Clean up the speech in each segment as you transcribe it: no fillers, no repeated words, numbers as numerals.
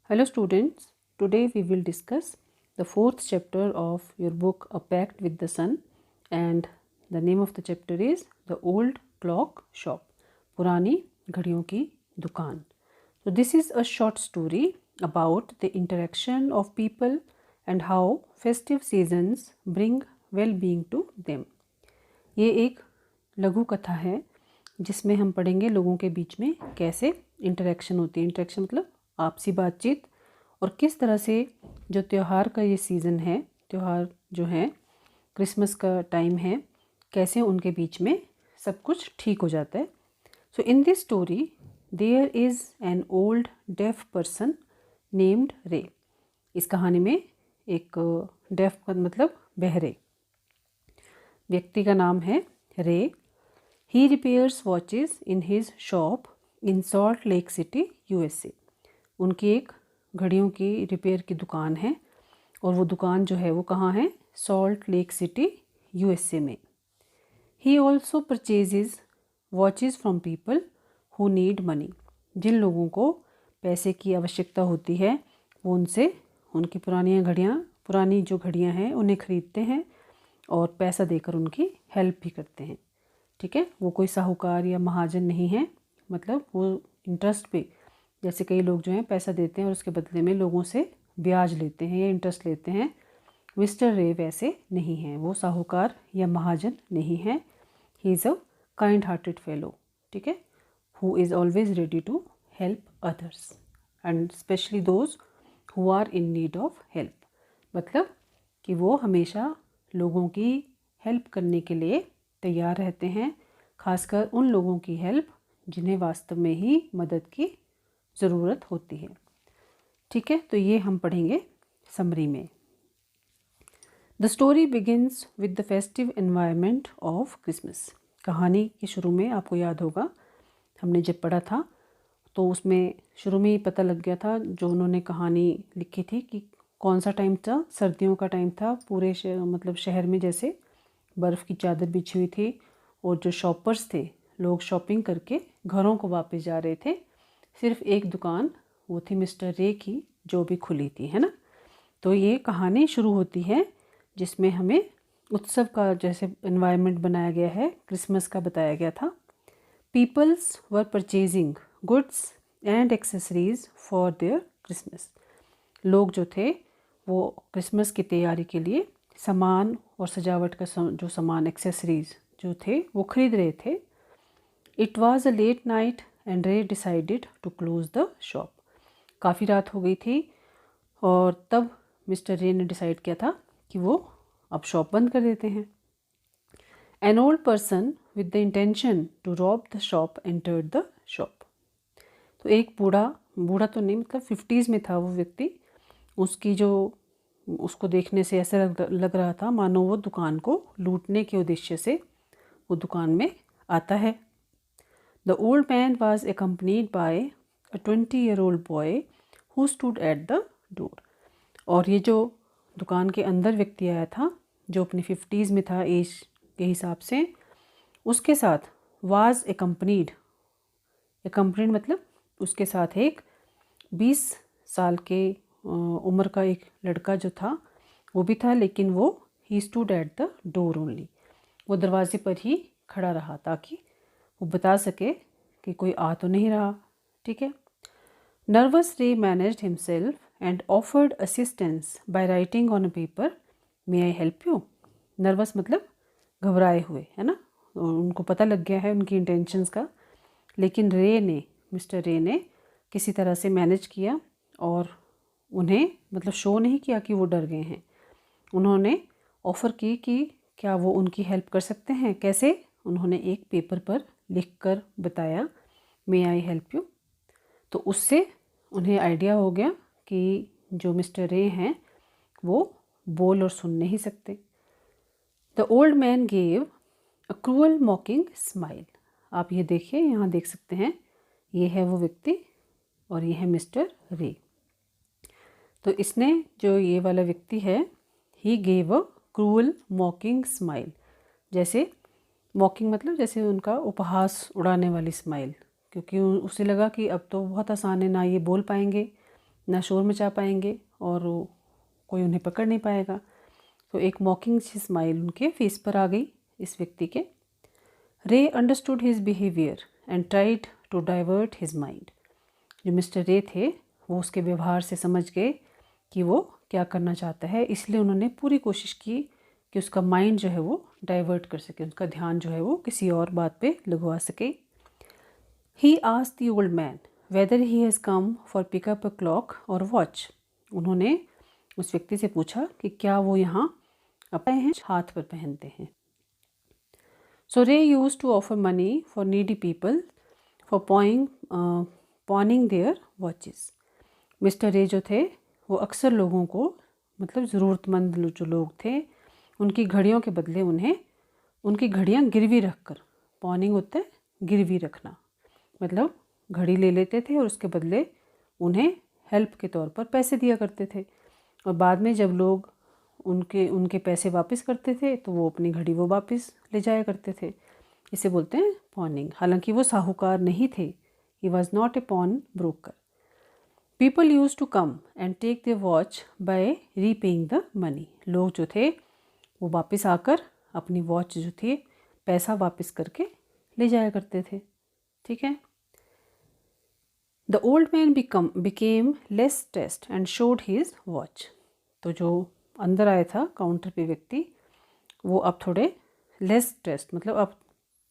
Hello students, today we will discuss the fourth chapter of your book A Pact with the Sun, and the name of the chapter is The Old Clock Shop, पुरानी घड़ियों की दुकान. So this is a short story about the interaction of people and how festive seasons bring well-being to them. ये एक लघु कथा है जिसमें हम पढ़ेंगे लोगों के बीच में कैसे इंटरेक्शन होती है. इंटरेक्शन मतलब आपसी बातचीत, और किस तरह से जो त्यौहार का ये सीज़न है, त्यौहार जो है क्रिसमस का टाइम है, कैसे उनके बीच में सब कुछ ठीक हो जाता है. So in this story there is an old deaf person named Ray. इस कहानी में एक डेफ का मतलब बहरे व्यक्ति का नाम है Ray. He repairs watches in his shop in Salt Lake City USA. उनकी एक घड़ियों की रिपेयर की दुकान है और वो दुकान जो है वो कहाँ है? सॉल्ट लेक सिटी यूएसए में. He also purchases watches from people who need money. जिन लोगों को पैसे की आवश्यकता होती है वो उनसे उनकी पुरानी जो घड़ियाँ हैं उन्हें ख़रीदते हैं और पैसा देकर उनकी हेल्प भी करते हैं. ठीक है, वो कोई साहूकार या महाजन नहीं है, मतलब वो इंटरेस्ट पे, जैसे कई लोग जो हैं पैसा देते हैं और उसके बदले में लोगों से ब्याज लेते हैं या इंटरेस्ट लेते हैं. मिस्टर रे वैसे नहीं हैं, वो साहूकार या महाजन नहीं हैं. He is a kind hearted fellow, ठीक है, who is always ready to help others and specially those who are in need of help. मतलब कि वो हमेशा लोगों की हेल्प करने के लिए तैयार रहते हैं, खासकर उन लोगों की हेल्प जिन्हें वास्तव में ही मदद की ज़रूरत होती है. ठीक है, तो ये हम पढ़ेंगे समरी में. The story begins with the festive environment of Christmas. कहानी के शुरू में आपको याद होगा हमने जब पढ़ा था तो उसमें शुरू में ही पता लग गया था, जो उन्होंने कहानी लिखी थी, कि कौन सा टाइम था. सर्दियों का टाइम था. पूरे मतलब शहर में जैसे बर्फ़ की चादर बिछी हुई थी और जो शॉपर्स थे, लोग शॉपिंग करके घरों को वापस जा रहे थे. सिर्फ एक दुकान वो थी मिस्टर रे की, जो भी खुली थी, है ना. तो ये कहानी शुरू होती है जिसमें हमें उत्सव का जैसे एनवायरनमेंट बनाया गया है, क्रिसमस का बताया गया था. Peoples were purchasing goods and accessories for their Christmas. लोग जो थे वो क्रिसमस की तैयारी के लिए सामान और सजावट का जो सामान, एक्सेसरीज जो थे वो खरीद रहे थे. It was a late night and Ray decided to close the shop. काफ़ी रात हो गई थी और तब मिस्टर रे ने डिसाइड किया था कि वो अब शॉप बंद कर देते हैं. An old person with the intention to rob the shop entered the shop. तो एक बूढ़ा तो नहीं, मतलब 50s में था वो व्यक्ति. उसको देखने से ऐसा लग रहा था मानो वो दुकान को लूटने के उद्देश्य से वो दुकान में आता है. The old man was accompanied by a 20-year-old boy who stood at the door. और ये जो दुकान के अंदर व्यक्ति आया था, जो अपनी 50s में था एज के हिसाब से, उसके साथ was accompanied मतलब उसके साथ एक 20 साल के उम्र का एक लड़का जो था वो भी था, लेकिन वो he stood at the door only. वो दरवाजे पर ही खड़ा रहा ताकि वो बता सके कि कोई आ तो नहीं रहा. ठीक है. नर्वस रे managed himself and offered assistance by writing on a paper, may I help you. Nervous मतलब घबराए हुए, है ना. उनको पता लग गया है उनकी इंटेंशंस का, लेकिन मिस्टर रे ने किसी तरह से मैनेज किया और उन्हें मतलब शो नहीं किया कि वो डर गए हैं. उन्होंने ऑफ़र की कि क्या वो उनकी हेल्प कर सकते हैं. कैसे? उन्होंने एक पेपर पर लिखकर बताया, मे आई हेल्प यू. तो उससे उन्हें आइडिया हो गया कि जो मिस्टर रे हैं वो बोल और सुन नहीं सकते. The old man gave a cruel मॉकिंग smile. आप ये देखिए, यहाँ देख सकते हैं, ये है वो व्यक्ति और ये है मिस्टर रे. तो इसने, जो ये वाला व्यक्ति है, he gave a cruel मॉकिंग smile. जैसे मॉकिंग मतलब जैसे उनका उपहास उड़ाने वाली स्माइल, क्योंकि उसे लगा कि अब तो बहुत आसान है, ना ये बोल पाएंगे ना शोर मचा पाएंगे और कोई उन्हें पकड़ नहीं पाएगा। तो एक मॉकिंग सी स्माइल उनके फेस पर आ गई इस व्यक्ति के। Ray understood his behaviour and tried to divert his mind. जो मिस्टर रे थे वो उसके व्यवहार से समझ गए कि वो क्या करना चाहता है, इसलिए उन्होंने पूरी कोशिश की कि उसका माइंड जो है वो डाइवर्ट कर सके, उसका ध्यान जो है वो किसी और बात पे लगवा सके। He asked the old man weather he has come for pick up a clock और वॉच। उन्होंने उस व्यक्ति से पूछा कि क्या वो यहाँ अपने हैं हाथ पर पहनते हैं। So Ray used to offer money for needy people for pawning their watches. Mister Ray जो थे वो अक्सर लोगों को, मतलब ज़रूरतमंद जो लोग थे, उनकी घड़ियों के बदले उन्हें उनकी घड़ियाँ गिरवी रख कर, पॉनिंग होता है गिरवी रखना, मतलब घड़ी ले लेते थे और उसके बदले उन्हें हेल्प के तौर पर पैसे दिया करते थे। और बाद में जब लोग उनके पैसे वापस करते थे तो वो अपनी घड़ी वो वापस ले जाया करते थे। इसे बोलते हैं पॉनिंग। हालांकि वो साहूकार नहीं थे, he was not a pawn broker. People use to come and take the watch by repaying the money. लोग जो थे वो वापस आकर अपनी वॉच जो थी पैसा वापस करके ले जाया करते थे। ठीक है। The old man became less stressed and showed his watch. तो जो अंदर आया था काउंटर पे व्यक्ति, वो अब थोड़े लेस स्ट्रेस्ड, मतलब अब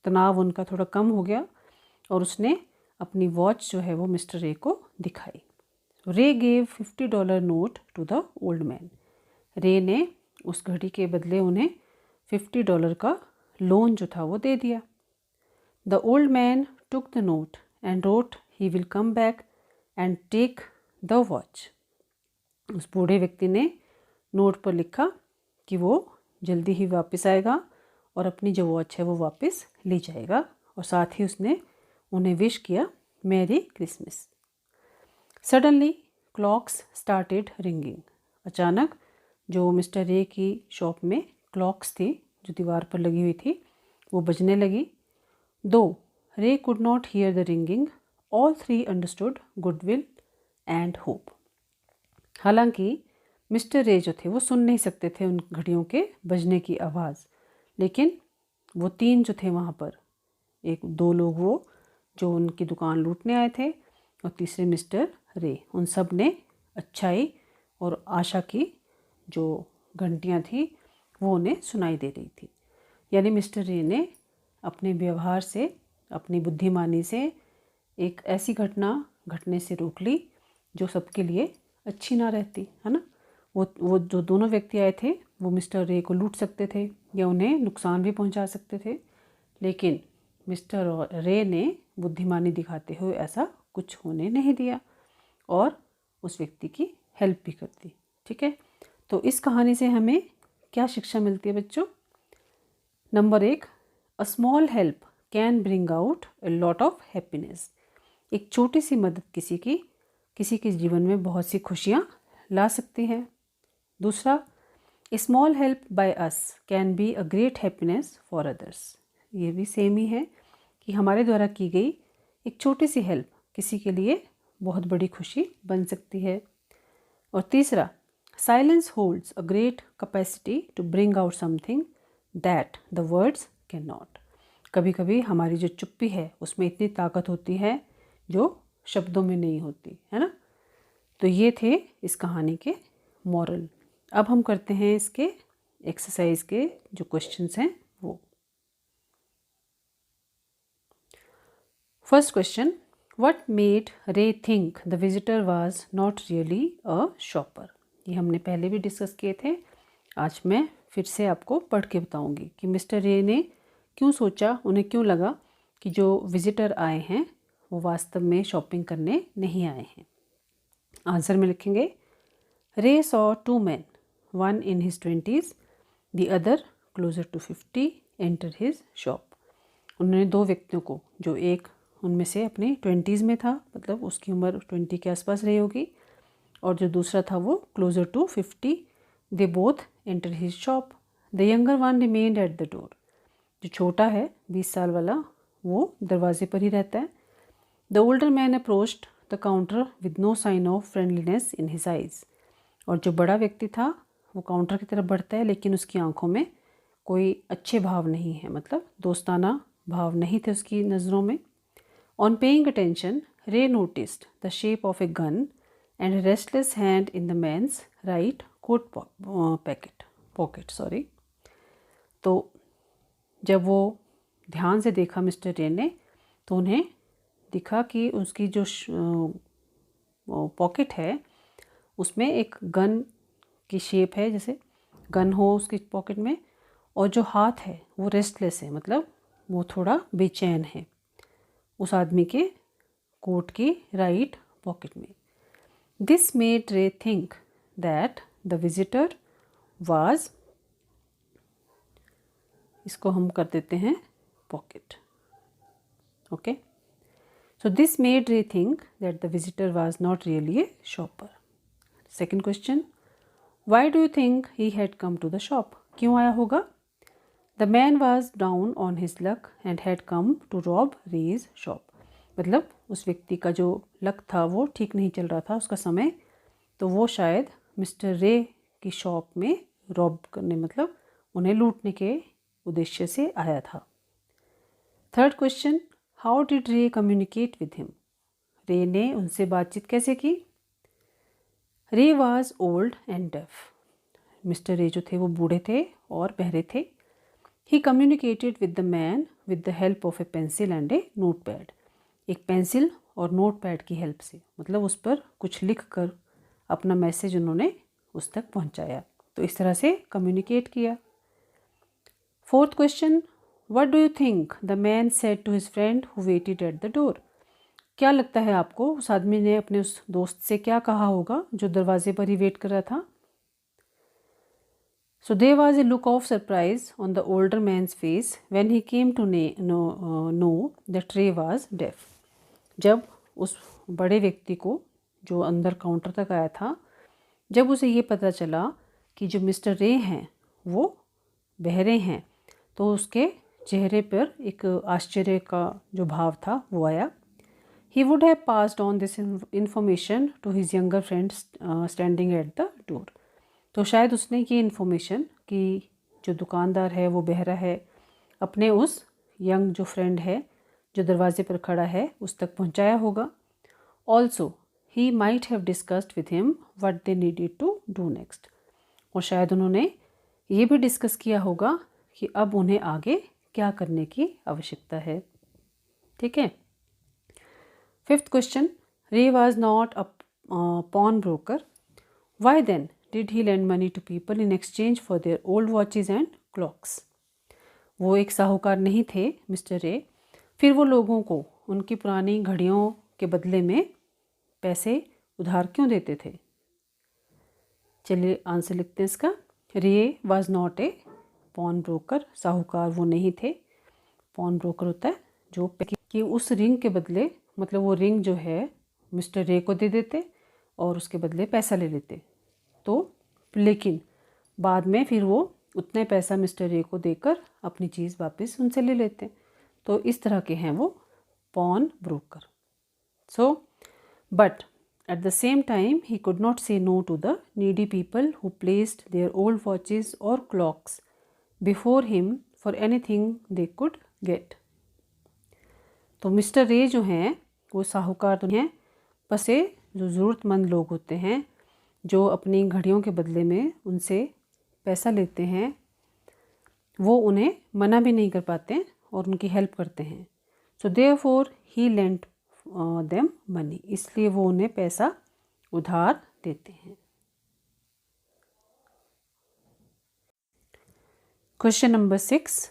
तनाव उनका थोड़ा कम हो गया और उसने अपनी वॉच जो है वो मिस्टर रे को दिखाई। Ray gave $50 note to the old man. Ray ने उस घड़ी के बदले उन्हें $50 का लोन जो था वो दे दिया। The old man took the note and wrote he will come back and take the watch. उस बूढ़े व्यक्ति ने नोट पर लिखा कि वो जल्दी ही वापस आएगा और अपनी जो वॉच है वो वापस ले जाएगा, और साथ ही उसने उन्हें विश किया merry Christmas. Suddenly clocks started ringing. अचानक जो मिस्टर रे की शॉप में क्लॉक्स थी जो दीवार पर लगी हुई थी वो बजने लगी। दो रे could not here the ringing, all three understood goodwill and hope. हालांकि मिस्टर रे जो थे वो सुन नहीं सकते थे उन घड़ियों के बजने की आवाज़, लेकिन वो तीन जो थे वहाँ पर, एक दो लोग वो जो उनकी दुकान लूटने आए थे और तीसरे मिस्टर रे, उन सब ने अच्छाई और आशा की जो घंटियाँ थी वो उन्हें सुनाई दे रही थी। यानी मिस्टर रे ने अपने व्यवहार से, अपनी बुद्धिमानी से एक ऐसी घटना घटने से रोक ली जो सबके लिए अच्छी ना रहती, है ना। वो जो दोनों व्यक्ति आए थे वो मिस्टर रे को लूट सकते थे या उन्हें नुकसान भी पहुंचा सकते थे, लेकिन मिस्टर रे ने बुद्धिमानी दिखाते हुए ऐसा कुछ होने नहीं दिया और उस व्यक्ति की हेल्प भी कर दी। ठीक है। तो इस कहानी से हमें क्या शिक्षा मिलती है बच्चों? Number 1, a small help can bring out a lot of happiness. एक छोटी सी मदद किसी के जीवन में बहुत सी खुशियाँ ला सकती है। दूसरा, a small help by us can be a great happiness for others. ये भी सेम ही है कि हमारे द्वारा की गई एक छोटी सी हेल्प किसी के लिए बहुत बड़ी खुशी बन सकती है। और तीसरा, silence holds a great capacity to bring out something that the words can not. कभी कभी हमारी जो चुप्पी है उसमें इतनी ताकत होती है जो शब्दों में नहीं होती, है ना। तो ये थे इस कहानी के मॉरल। अब हम करते हैं इसके एक्सरसाइज के जो क्वेश्चंस हैं वो। फर्स्ट क्वेश्चन, व्हाट मेड रे think the visitor was not really a shopper. ये हमने पहले भी डिस्कस किए थे, आज मैं फिर से आपको पढ़ के बताऊंगी कि मिस्टर रे ने क्यों सोचा, उन्हें क्यों लगा कि जो विजिटर आए हैं वो वास्तव में शॉपिंग करने नहीं आए हैं। आंसर में लिखेंगे, Ray saw two man, one in his 20s, the other closer to 50 enter his shop. उन्होंने दो व्यक्तियों को, जो एक उनमें से अपने 20s में था, मतलब उसकी उम्र 20 के आसपास रही होगी, और जो दूसरा था वो closer to 50, they both enter his shop. The younger one remained at the door. जो छोटा है 20 साल वाला वो दरवाजे पर ही रहता है। The older man approached the counter with no sign of friendliness in his eyes. और जो बड़ा व्यक्ति था वो काउंटर की तरफ बढ़ता है, लेकिन उसकी आंखों में कोई अच्छे भाव नहीं है, मतलब दोस्ताना भाव नहीं थे उसकी नज़रों में। ऑन पेइंग अटेंशन, रे noticed the shape of a gun and a restless hand in the man's right coat pocket. तो जब वो ध्यान से देखा मिस्टर रे ने, तो उन्हें दिखा कि उसकी जो पॉकेट है उसमें एक गन की शेप है, जैसे गन हो उसकी पॉकेट में, और जो हाथ है वो रेस्टलेस है, मतलब वो थोड़ा बेचैन है उस आदमी के कोट की राइट पॉकेट में। This made Ray think that the visitor was, इसको हम कर देते हैं pocket. Okay. So this made Ray think that the visitor was not really a shopper. Second question, why do you think he had come to the shop? क्यों आया होगा? The man was down on his luck and had come to rob Ray's shop. मतलब उस व्यक्ति का जो luck था वो ठीक नहीं चल रहा था उसका समय, तो वो शायद मिस्टर रे की शॉप में रॉब करने, मतलब उन्हें लूटने के उद्देश्य से आया था। Third question, how did Ray communicate with him? Ray ने उनसे बातचीत कैसे की? Ray was old and deaf. Mister Ray जो थे वो बूढ़े थे और बहरे थे। He communicated with the man with the help of a pencil and a note pad. एक पेंसिल और नोट पैड की हेल्प से, मतलब उस पर कुछ लिख कर अपना मैसेज उन्होंने उस तक पहुंचाया। तो इस तरह से कम्युनिकेट किया। Fourth question, what do you think the man said to his friend who waited at the door? क्या लगता है आपको उस आदमी ने अपने उस दोस्त से क्या कहा होगा जो दरवाजे पर ही वेट कर रहा था? So there was a look of surprise on the older man's face when he came to know that Ray was deaf. जब उस बड़े व्यक्ति को जो अंदर काउंटर तक आया था, जब उसे ये पता चला कि जो मिस्टर रे हैं वो बहरे हैं, तो उसके चेहरे पर एक आश्चर्य का जो भाव था वो आया। He would have passed on this information to his younger friend standing at the door. तो शायद उसने ये इन्फॉर्मेशन कि जो दुकानदार है वो बहरा है, अपने उस यंग जो फ्रेंड है जो दरवाजे पर खड़ा है उस तक पहुंचाया होगा। Also he might have discussed with him what they needed to do next. और शायद उन्होंने ये भी डिस्कस किया होगा कि अब उन्हें आगे क्या करने की आवश्यकता है। ठीक है। Fifth question, Ray was not a pawn broker, why then did he lend money to people in exchange for their old watches and clocks? वो एक साहूकार नहीं थे मिस्टर रे, फिर वो लोगों को उनकी पुरानी घड़ियों के बदले में पैसे उधार क्यों देते थे? चलिए आंसर लिखते हैं इसका। Ray was not a pawn broker, साहूकार वो नहीं थे। पॉन ब्रोकर होता है जो कि उस रिंग के बदले, मतलब वो रिंग जो है मिस्टर रे को दे देते और उसके बदले पैसा ले लेते। तो लेकिन बाद में फिर वो उतने पैसा मिस्टर रे को देकर अपनी चीज़ वापस उनसे ले लेते। तो इस तरह के हैं वो pawn broker. So but at the same time he could not say no to the needy people who placed their old watches or clocks before him for anything they could get. तो mister Ray जो हैं वो साहूकार तो हैं, बस ये जो ज़रूरतमंद लोग होते हैं जो अपनी घड़ियों के बदले में उनसे पैसा लेते हैं, वो उन्हें मना भी नहीं कर पाते और उनकी हेल्प करते हैं। सो देयरफॉर ही लेंट देम मनी, इसलिए वो उन्हें पैसा उधार देते हैं। Question number 6,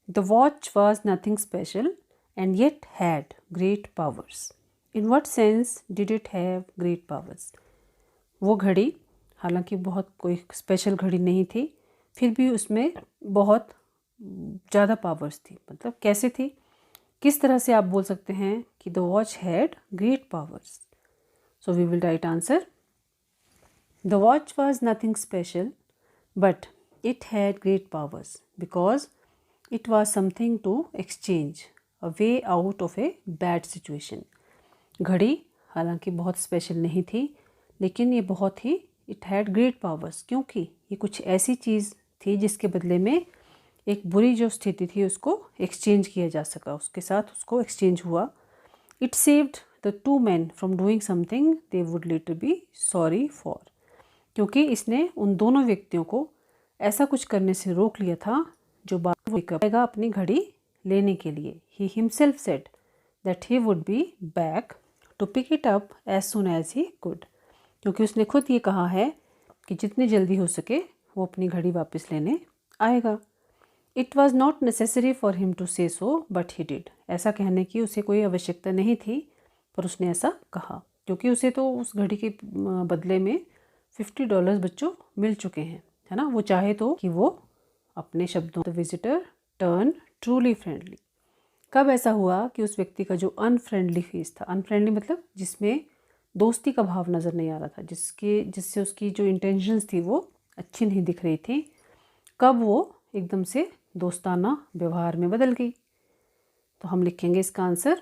the watch was nothing special and yet had great powers. In what sense did it have great powers? वो घड़ी हालांकि बहुत कोई स्पेशल घड़ी नहीं थी, फिर भी उसमें बहुत ज़्यादा पावर्स थी। मतलब कैसे थी, किस तरह से आप बोल सकते हैं कि the watch had great powers? So we will write answer. The watch was nothing special but it had great powers because it was something to exchange a way out of a bad situation. घड़ी हालांकि बहुत special नहीं थी, लेकिन ये बहुत ही it had great powers, क्योंकि ये कुछ ऐसी चीज़ थी जिसके बदले में एक बुरी जो स्थिति थी उसको एक्सचेंज किया जा सका, उसके साथ उसको एक्सचेंज हुआ। It saved the two man from doing something they would later be sorry for, क्योंकि इसने उन दोनों व्यक्तियों को ऐसा कुछ करने से रोक लिया था जो बाद में आएगा अपनी घड़ी लेने के लिए। He himself said that he would be back to pick it up as soon as he could, क्योंकि उसने खुद ये कहा है कि जितनी जल्दी हो सके वो अपनी घड़ी वापस लेने आएगा। It was not necessary for him to say so but he did, ऐसा कहने की उसे कोई आवश्यकता नहीं थी पर उसने ऐसा कहा, क्योंकि उसे तो उस घड़ी के बदले में $50 बच्चों मिल चुके हैं, है ना। वो चाहे तो कि वो अपने शब्दों the visitor turn truly friendly. कब ऐसा हुआ कि उस व्यक्ति का जो अनफ्रेंडली फेस था, अनफ्रेंडली मतलब जिसमें दोस्ती का भाव नज़र नहीं आ रहा था, जिससे उसकी जो इंटेंशंस थी वो अच्छी नहीं दिख रही थी, कब वो एकदम से दोस्ताना व्यवहार में बदल गई। तो हम लिखेंगे इसका answer,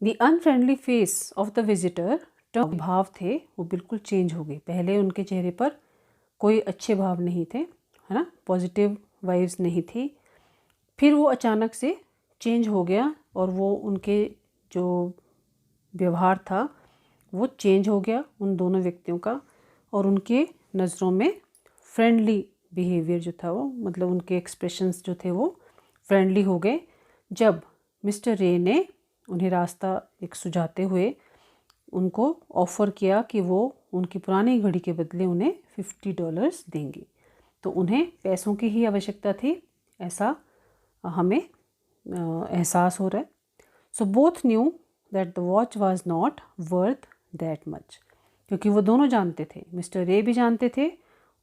the unfriendly face of the visitor, भाव थे वो बिल्कुल चेंज हो गए। पहले उनके चेहरे पर कोई अच्छे भाव नहीं थे, है ना, पॉजिटिव वाइब्स नहीं थी, फिर वो अचानक से चेंज हो गया और वो उनके जो व्यवहार था वो चेंज हो गया उन दोनों व्यक्तियों का, और उनके नज़रों में फ्रेंडली बिहेवियर जो था वो, मतलब उनके एक्सप्रेशंस जो थे वो फ्रेंडली हो गए जब मिस्टर रे ने उन्हें रास्ता एक सुझाते हुए उनको ऑफ़र किया कि वो उनकी पुरानी घड़ी के बदले उन्हें $50 देंगे। तो उन्हें पैसों की ही आवश्यकता थी, ऐसा हमें एहसास हो रहा है। So both knew that the watch was not worth that much, क्योंकि वो दोनों जानते थे, मिस्टर रे भी जानते थे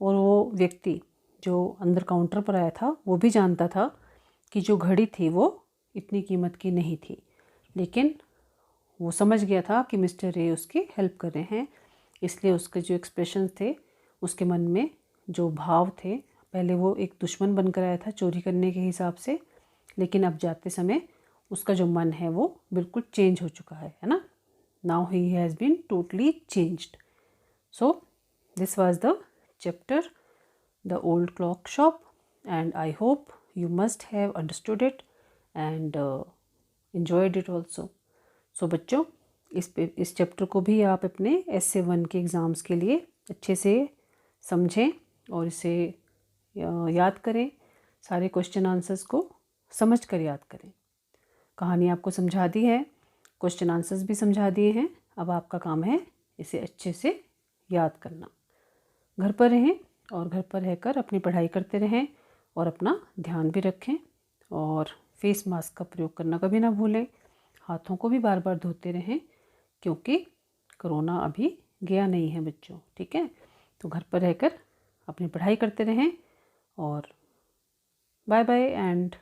और वो व्यक्ति जो अंदर काउंटर पर आया था वो भी जानता था कि जो घड़ी थी वो इतनी कीमत की नहीं थी, लेकिन वो समझ गया था कि मिस्टर रे उसकी हेल्प कर रहे हैं, इसलिए उसके जो एक्सप्रेशन थे, उसके मन में जो भाव थे, पहले वो एक दुश्मन बनकर आया था चोरी करने के हिसाब से, लेकिन अब जाते समय उसका जो मन है वो बिल्कुल चेंज हो चुका है ना। Now he has been totally changed. So this was the chapter the old clock shop, and I hope you must have understood it and enjoyed it also. So बच्चों, इस चैप्टर को भी आप अपने essay 1 के एग्ज़ाम्स के लिए अच्छे से समझें और इसे याद करें, सारे क्वेश्चन आंसर्स को समझ कर याद करें। कहानी आपको समझा दी है, क्वेश्चन आंसर्स भी समझा दिए हैं, अब आपका काम है इसे अच्छे से याद करना। घर पर रहें और घर पर रहकर अपनी पढ़ाई करते रहें और अपना ध्यान भी रखें, और फेस मास्क का प्रयोग करना कभी ना भूलें। हाथों को भी बार बार धोते रहें, क्योंकि कोरोना अभी गया नहीं है बच्चों, ठीक है। तो घर पर रहकर अपनी पढ़ाई करते रहें, और bye bye and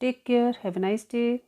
take care, have a nice day.